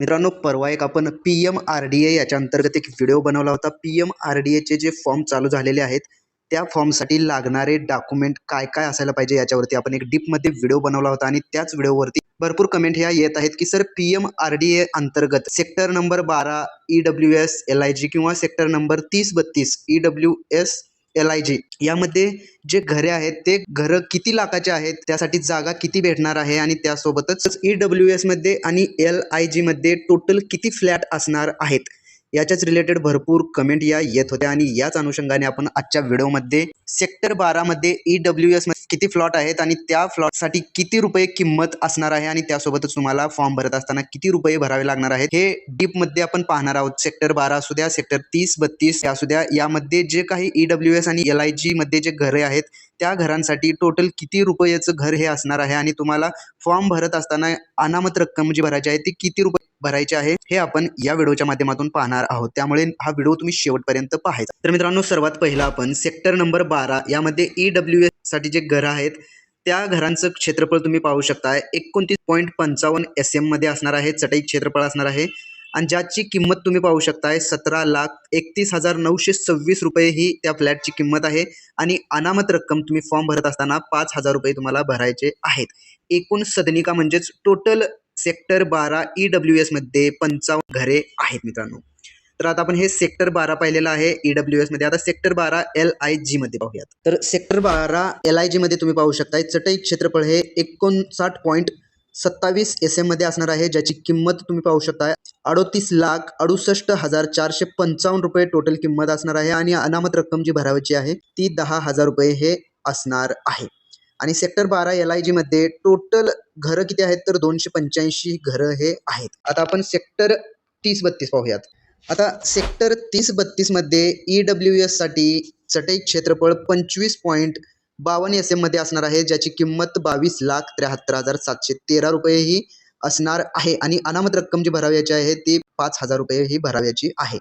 मित्रांनो, परवा एक आपण PMRDA याच्या अंतर्गत एक व्हिडिओ बनवला होता। PMRDAचे जे फॉर्म चालू झालेले आहेत त्या फॉर्मसाठी लागणारे डॉक्युमेंट काय काय असायला पाहिजे याच्यावरती आपण एक डीपमध्ये व्हिडिओ बनवला होता आणि त्याच व्हिडिओवरती भरपूर कमेंट ह्या येत आहेत की सर PMRDA अंतर्गत सेक्टर नंबर 12 EWS LIG किंवा सेक्टर नंबर 30-32 EWS LIG यामध्ये जे घरे आहेत ते घर किती लाखाचे आहेत, त्यासाठी जागा किती भेटणार आहे आणि त्यासोबतच EWS मध्ये आणि LIG मध्ये टोटल किती फ्लॅट असणार आहेत याच्याच रिलेटेड भरपूर कमेंट या येत होत्या आणि याच अनुषंगाने आपण आजच्या व्हिडिओमध्ये सेक्टर 12 मध्ये EWS मध्ये किती फ्लॉट आहेत आणि त्या फ्लॉटसाठी किती रुपये किंमत असणार आहे आणि त्यासोबतच तुम्हाला फॉर्म भरत असताना किती रुपये भरावे लागणार आहेत हे डीप मध्ये आपण पाहणार आहोत। सेक्टर 12 असू द्या, सेक्टर 30-32 असू द्या, यामध्ये जे काही EWS आणि LIG मध्ये जे घरे आहेत त्या घरांसाठी टोटल किती रुपयाचं घर हे असणार आहे आणि तुम्हाला फॉर्म भरत असताना अनामत रक्कम जी भरायची आहे ती किती रुपये भरायचे आहे हे आपण या व्हिडिओच्या माध्यमातून पाहणार आहोत, त्यामुळे हा व्हिडिओ तुम्ही शेवटपर्यंत पाहायचा। तर मित्रांनो, सर्वात पहिला आपण सेक्टर नंबर 12 यामध्ये EWS साठी जे घर आहेत त्या घरांचं क्षेत्रफळ तुम्ही पाहू शकता 29.55 SM मध्ये असणार आहे, चटई क्षेत्रफळ असणार आहे आणि ज्याची किंमत तुम्ही पाहू शकताय 17,31,926 रुपये ही त्या फ्लॅटची किंमत आहे आणि अनामत रक्कम तुम्ही फॉर्म भरत असताना 5,000 रुपये तुम्हाला भरायचे आहेत। एकूण सदनिका म्हणजेच टोटल सेक्टर 12 EWS मध्ये 55 घरे आहेत मित्रांनो। तर आता आपण हे सेक्टर 12 पाहिलेलं आहे EWS मध्ये। आता सेक्टर 12 LIG मध्ये पाहूयात। तर सेक्टर 12 LIG मध्ये तुम्ही पाहू शकता चटई क्षेत्रफळ हे 59.27 SM मध्ये असणार आहे, ज्याची किंमत तुम्ही पाहू शकता 38,68,455 रुपये टोटल किंमत असणार आहे आणि अनामत रक्कम जी भरायची आहे ती 10,000 रुपये हे असणार आहे। आणि सेक्टर 12 LIG मध्ये टोटल घरं किती आहेत तर 285 घरं हे आहेत। आता आपण सेक्टर 30-32 पाहूयात। आता सेक्टर 30-32 मध्ये EWS साठी चटई क्षेत्रफळ 25.52 SM मध्ये असणार आहे, ज्याची किंमत 22,73,713 रुपये ही असणार आहे आणि अनामत रक्कम जी भरावयाची आहे ती 5,000 रुपये ही भरावयाची आहे।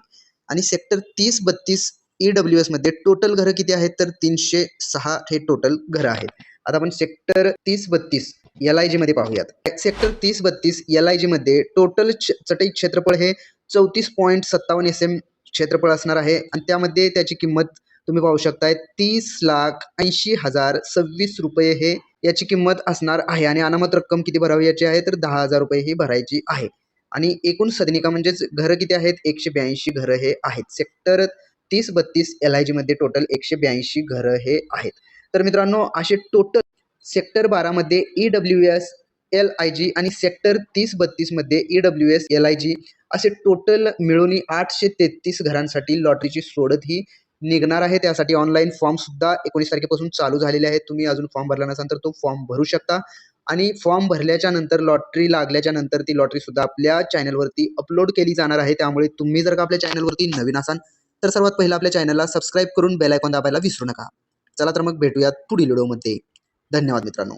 आणि सेक्टर 30-32 EWS मध्ये टोटल घरं किती आहेत तर 306 हे टोटल घरं आहेत। आता आपण सेक्टर 30-32 LIG मध्ये पाहूयात। सेक्टर 30-32 LIG मध्ये टोटल चटई क्षेत्रफळ हे 34.57 SM क्षेत्रफळ असणार आहे आणि त्यामध्ये त्याची किंमत तुम्ही पाहू शकताय 30,80,026 रुपये हे याची किंमत असणार आहे आणि अनामत रक्कम किती भरावयाची आहे तर 10,000 रुपये ही भरायची आहे। आणि एकूण सदनिका म्हणजेच घरं किती आहेत 182 घरं हे आहेत। सेक्टर 30-32 LIG मध्ये टोटल 182 घरं हे आहेत। तर मित्रांनो, असे टोटल सेक्टर 12 मध्ये EWS LIG आणि सेक्टर 30-32 मध्ये EWS LIG असे टोटल मिळून 833 घरांसाठी लॉटरीची सोडत ही निघणार आहे। त्यासाठी ऑनलाईन फॉर्म सुद्धा 19 तारखेपासून चालू झालेले आहेत। तुम्ही अजून फॉर्म भरला नसाल तर तो फॉर्म भरू शकता आणि फॉर्म भरल्याच्या नंतर लॉटरी लागल्याच्या नंतर ती लॉटरी सुद्धा आपल्या चॅनलवरती अपलोड केली जाणार आहे। त्यामुळे तुम्ही जर का आपल्या चॅनलवरती नवीन असाल तर सर्वात पहिला आपल्या चॅनलला सबस्क्राईब करून बेल आयकॉन दाबायला विसरू नका। चला तर मग भेटूयात पुढील व्हिडिओमध्ये। धन्यवाद मित्रांनो।